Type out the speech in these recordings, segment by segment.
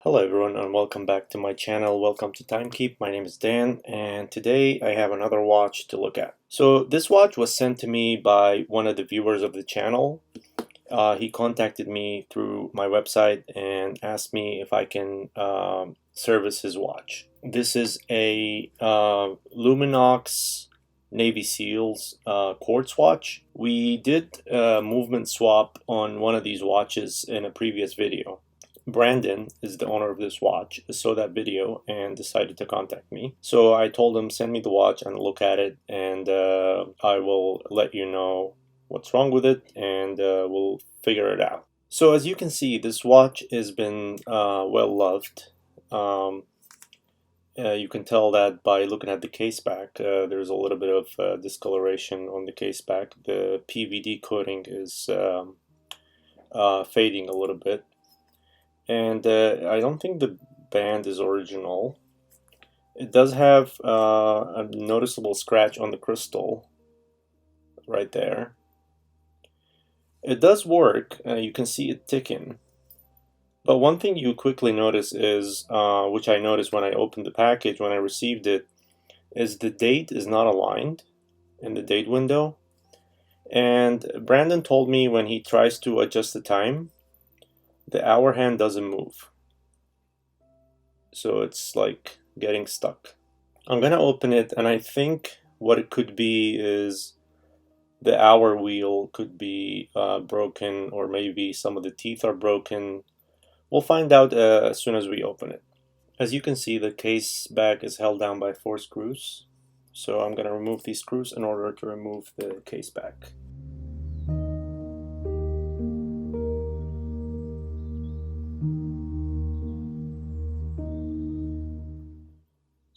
Hello everyone and welcome back to my channel. Welcome to Timekeep. My name is Dan and today I have another watch to look at. So this watch was sent to me by one of the viewers of the channel. He contacted me through my website and asked me if I can service his watch. This is a Luminox Navy SEALs quartz watch. We did a movement swap on one of these watches in a previous video. Brandon is the owner of this watch, saw that video and decided to contact me. So I told him send me the watch and look at it, and I will let you know what's wrong with it, and we'll figure it out. So as you can see, this watch has been well loved. You can tell that by looking at the case back. There's a little bit of discoloration on the case back. The PVD coating is fading a little bit. And I don't think the band is original. It does have a noticeable scratch on the crystal right there. It does work. You can see it ticking. But one thing you quickly notice is, which I noticed when I opened the package, when I received it, is the date is not aligned in the date window. And Brandon told me when he tries to adjust the time, the hour hand doesn't move. So it's like getting stuck. I'm gonna open it, and I think what it could be is the hour wheel could be broken, or maybe some of the teeth are broken. We'll find out as soon as we open it. As you can see, the case back is held down by 4 screws. So I'm gonna remove these screws in order to remove the case back.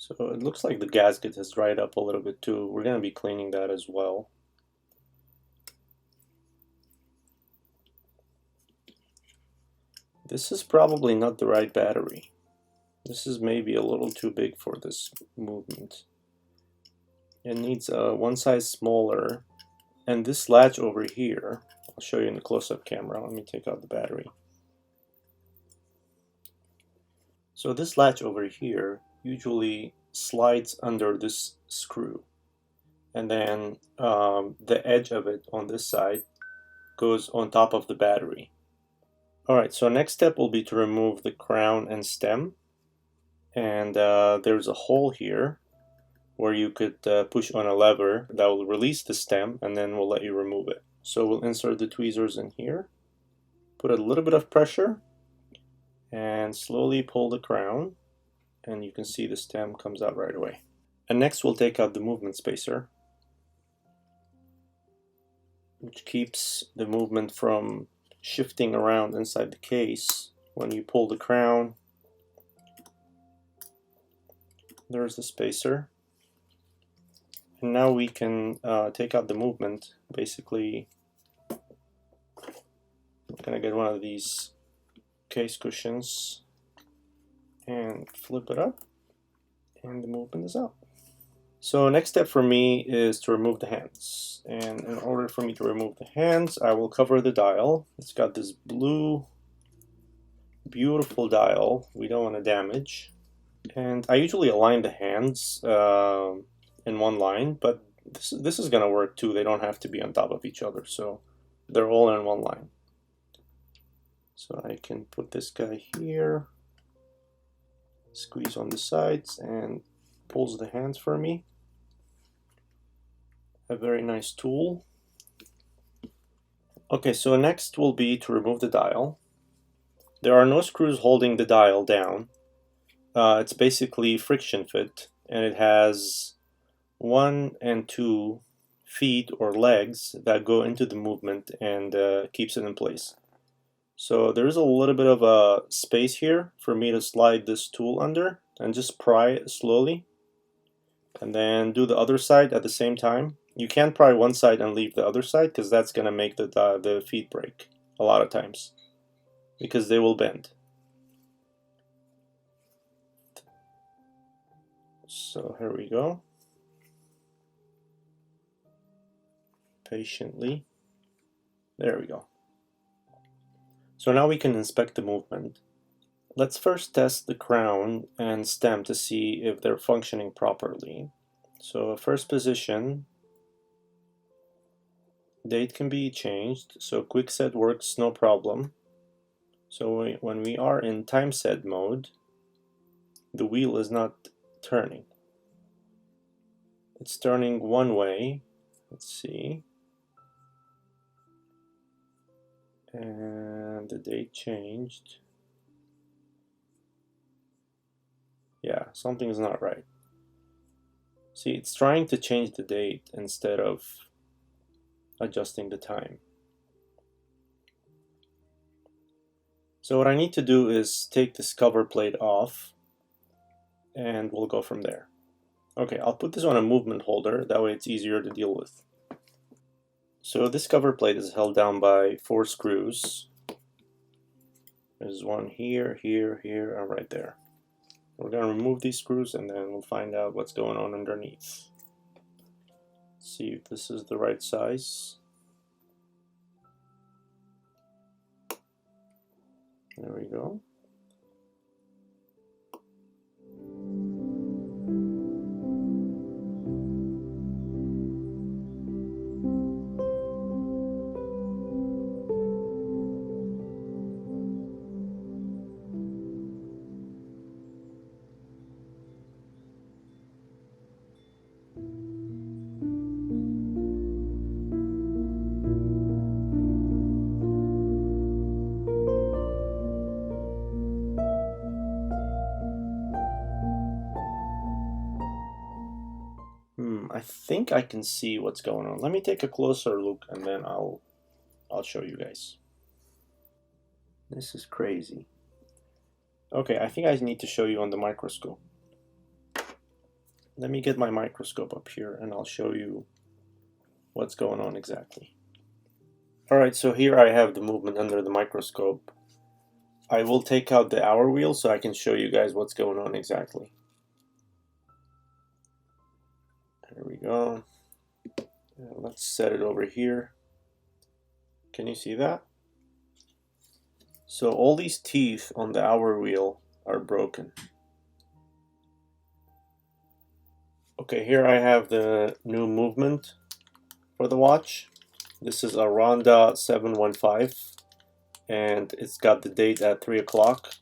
So it looks like the gasket has dried up a little bit too. We're going to be cleaning that as well. This is probably not the right battery. This is maybe a little too big for this movement. It needs one size smaller. And this latch over here, I'll show you in the close-up camera. Let me take out the battery. So this latch over here usually slides under this screw, and then the edge of it on this side goes on top of the battery. Alright, so next step will be to remove the crown and stem, and there's a hole here where you could push on a lever that will release the stem, and then we'll let you remove it. So we'll insert the tweezers in here, put a little bit of pressure, and slowly pull the crown, and you can see the stem comes out right away. And next we'll take out the movement spacer, which keeps the movement from shifting around inside the case. When you pull the crown, there's the spacer. And now we can take out the movement. Basically, I'm gonna get one of these case cushions and flip it up, and the movement is out. So next step for me is to remove the hands, and in order for me to remove the hands, I will cover the dial. It's got this blue beautiful dial we don't want to damage, and I usually align the hands in one line, but this is gonna work too. They don't have to be on top of each other, so they're all in one line. So I can put this guy here, squeeze on the sides, and pulls the hands for me. A very nice tool. Okay, so next will be to remove the dial. There are no screws holding the dial down. It's basically friction fit, and it has 1 and 2 feet or legs that go into the movement and keeps it in place. So there is a little bit of a space here for me to slide this tool under and just pry it slowly, and then do the other side at the same time. You can't pry one side and leave the other side, because that's going to make the feet break a lot of times, because they will bend. So here we go. Patiently. There we go. So now we can inspect the movement. let's first test the crown and stem to see if they're functioning properly. So first position, date can be changed, so quick set works no problem. So when we are in time set mode, the wheel is not turning. It's turning one way. Let's see. And the date changed. Yeah, something's not right. See, it's trying to change the date instead of adjusting the time. So what I need to do is take this cover plate off and we'll go from there. Okay, I'll put this on a movement holder, that way it's easier to deal with. So this cover plate is held down by 4 screws. There's one here, here, here, and right there. We're going to remove these screws and then we'll find out what's going on underneath. See if this is the right size. There we go. I think I can see what's going on. Let me take a closer look and then I'll show you guys. This is crazy. Okay, I think I need to show you on the microscope. Let me get my microscope up here and I'll show you what's going on exactly. Alright, so here I have the movement under the microscope. I will take out the hour wheel so I can show you guys what's going on exactly. There we go. Let's set it over here. Can you see that? So all these teeth on the hour wheel are broken. Okay, here I have the new movement for the watch. This is a Ronda 715 and it's got the date at 3 o'clock.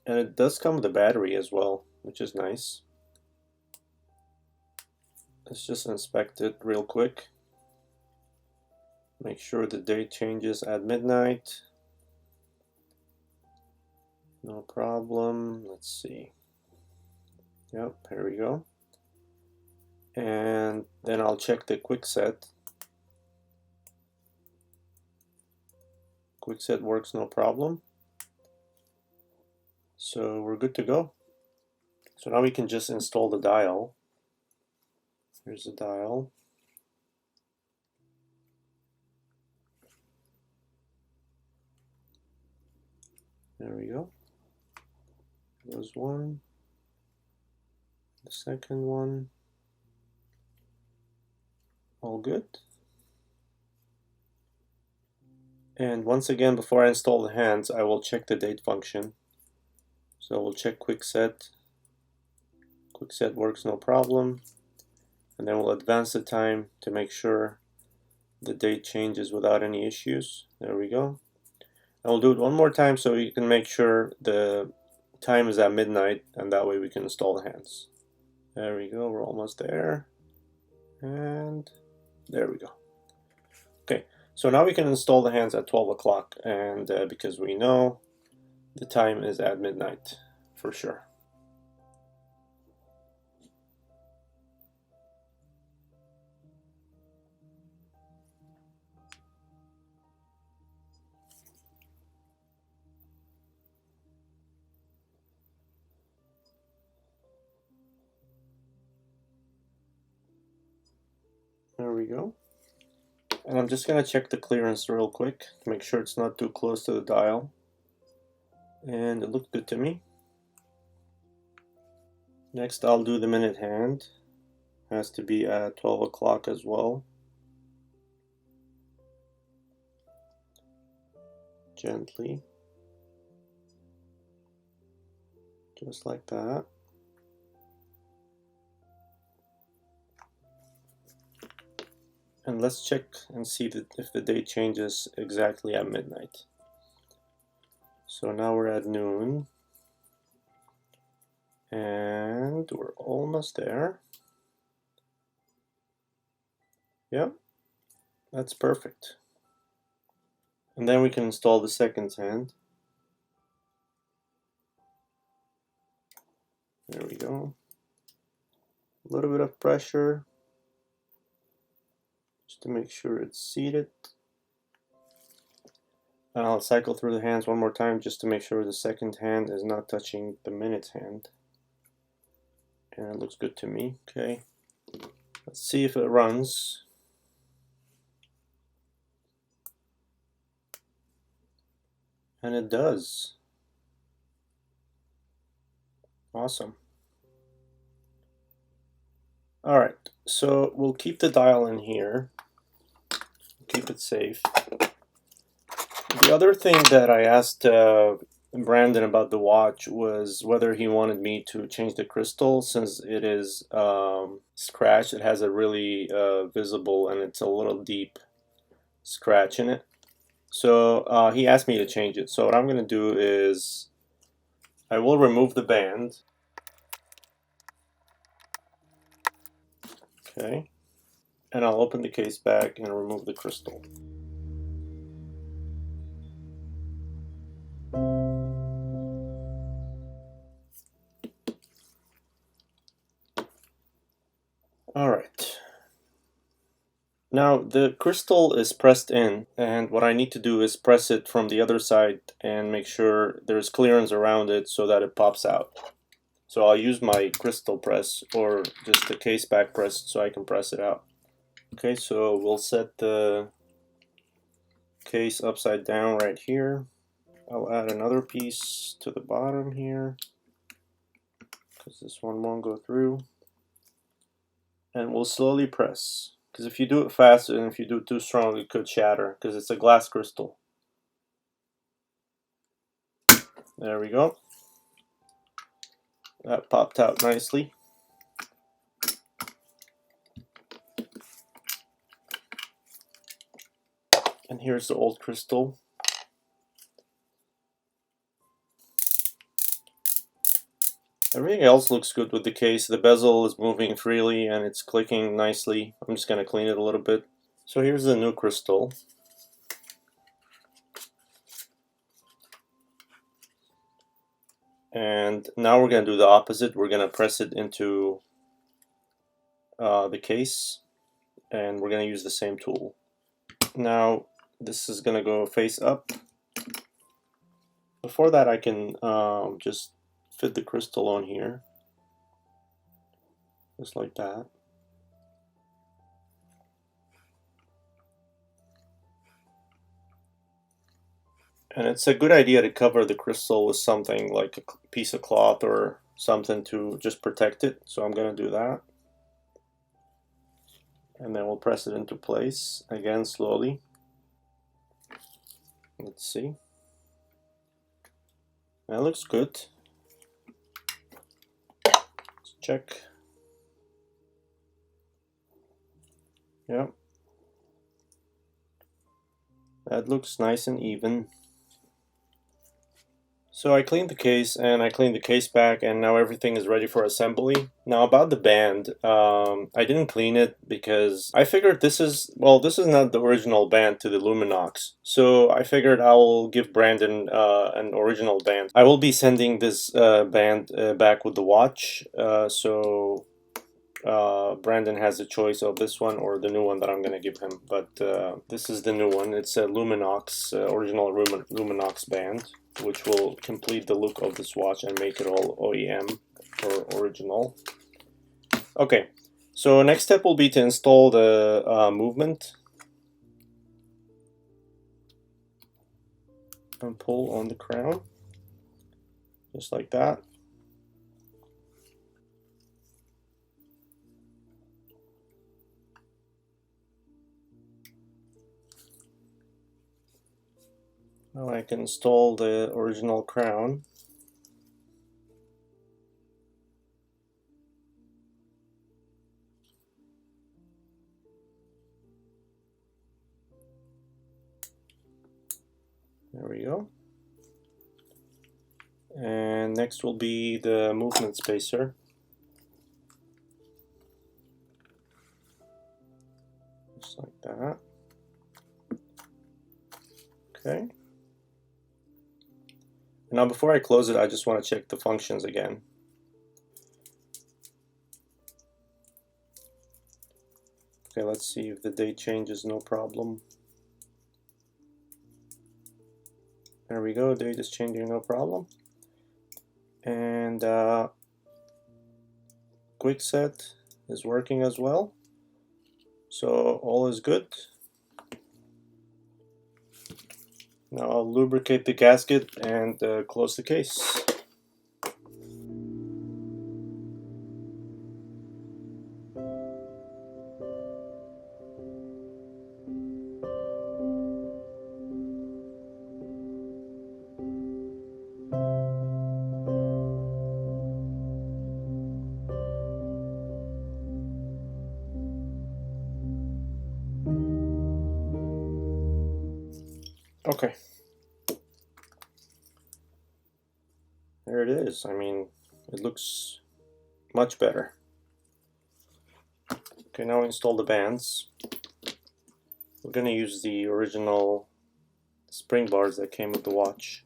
And it does come with a battery as well, which is nice. Let's just inspect it real quick. Make sure the date changes at midnight. No problem. Let's see. Yep, here we go. And then I'll check the quick set. Quick set works no problem. So we're good to go. So now we can just install the dial. Here's the dial. There we go. There's one. The second one. All good. And once again, before I install the hands, I will check the date function. So we'll check quick set. Quick set works no problem. And then we'll advance the time to make sure the date changes without any issues. There we go. And we'll do it one more time so we can make sure the time is at midnight, and that way we can install the hands. There we go, we're almost there. And there we go. Okay, so now we can install the hands at 12 o'clock, and because we know the time is at midnight for sure. There we go. And I'm just going to check the clearance real quick to make sure it's not too close to the dial. And it looked good to me. Next I'll do the minute hand. Has to be at 12 o'clock as well. gently, just like that. And let's check and see that if the date changes exactly at midnight. So now we're at noon, and we're almost there. Yep, that's perfect. And then we can install the second hand. There we go. A little bit of pressure just to make sure it's seated. And I'll cycle through the hands one more time just to make sure the second hand is not touching the minute hand. And it looks good to me. Okay, let's see if it runs. And it does. Awesome. Alright, so we'll keep the dial in here. Keep it safe. The other thing that I asked Brandon about the watch was whether he wanted me to change the crystal, since it is scratched. It has a really visible, and it's a little deep scratch in it. So he asked me to change it. So what I'm going to do is I will remove the band. Okay. And I'll open the case back and remove the crystal. Alright. Now the crystal is pressed in, and what I need to do is press it from the other side and make sure there's clearance around it so that it pops out. So I'll use my crystal press or just the case back press so I can press it out. Okay, so we'll set the case upside down right here. I'll add another piece to the bottom here because this one won't go through. And we'll slowly press, because if you do it fast and if you do it too strong, it could shatter because it's a glass crystal. There we go. That popped out nicely. And here's the old crystal. Everything else looks good with the case. The bezel is moving freely and it's clicking nicely. I'm just going to clean it a little bit. So here's the new crystal. And now we're going to do the opposite. We're going to press it into the case, and we're going to use the same tool. Now this is going to go face up. Before that, I can just fit the crystal on here, just like that. And it's a good idea to cover the crystal with something like a piece of cloth or something to just protect it. So I'm going to do that. And then we'll press it into place again slowly. Let's see. That looks good. Let's check. Yep. That looks nice and even. So I cleaned the case and I cleaned the case back, and now everything is ready for assembly. Now about the band, I didn't clean it because I figured this is not the original band to the Luminox. So I figured I'll give Brandon an original band. I will be sending this band back with the watch, so Brandon has a choice of this one or the new one that I'm going to give him. But this is the new one. It's a Luminox, original Luminox band, which will complete the look of this watch and make it all OEM or original. Okay, so next step will be to install the movement and pull on the crown, just like that. Now I can install the original crown. There we go. And next will be the movement spacer. Just like that. Okay. Now before I close it, I just want to check the functions again. Okay, let's see if the date changes, no problem. There we go, date is changing, no problem. And quick set is working as well. So all is good. Now I'll lubricate the gasket and close the case. Okay. There it is. I mean, it looks much better. Okay, now install the bands. We're going to use the original spring bars that came with the watch.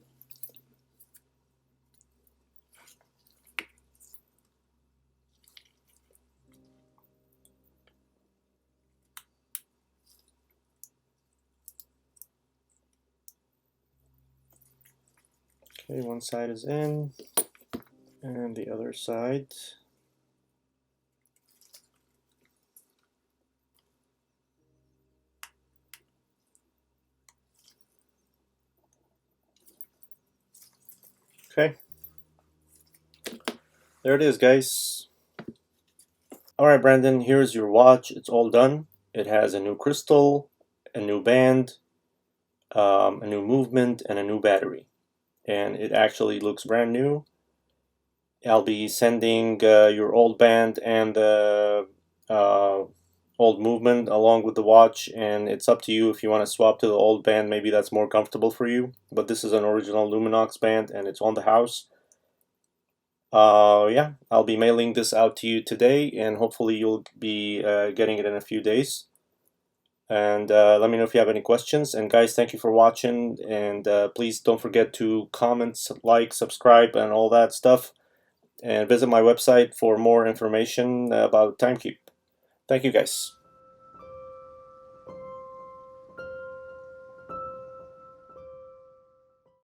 Okay, one side is in, and the other side. Okay, there it is, guys. Alright, Brandon, here's your watch. It's all done. It has a new crystal, a new band, a new movement, and a new battery. And it actually looks brand new. I'll be sending your old band and the old movement along with the watch, and it's up to you if you want to swap to the old band. Maybe that's more comfortable for you, but this is an original Luminox band and it's on the house. Yeah, I'll be mailing this out to you today, and hopefully you'll be getting it in a few days. And let me know if you have any questions. And guys, thank you for watching, and please don't forget to comment, like, subscribe, and all that stuff, and visit my website for more information about Timekeep. Thank you, guys.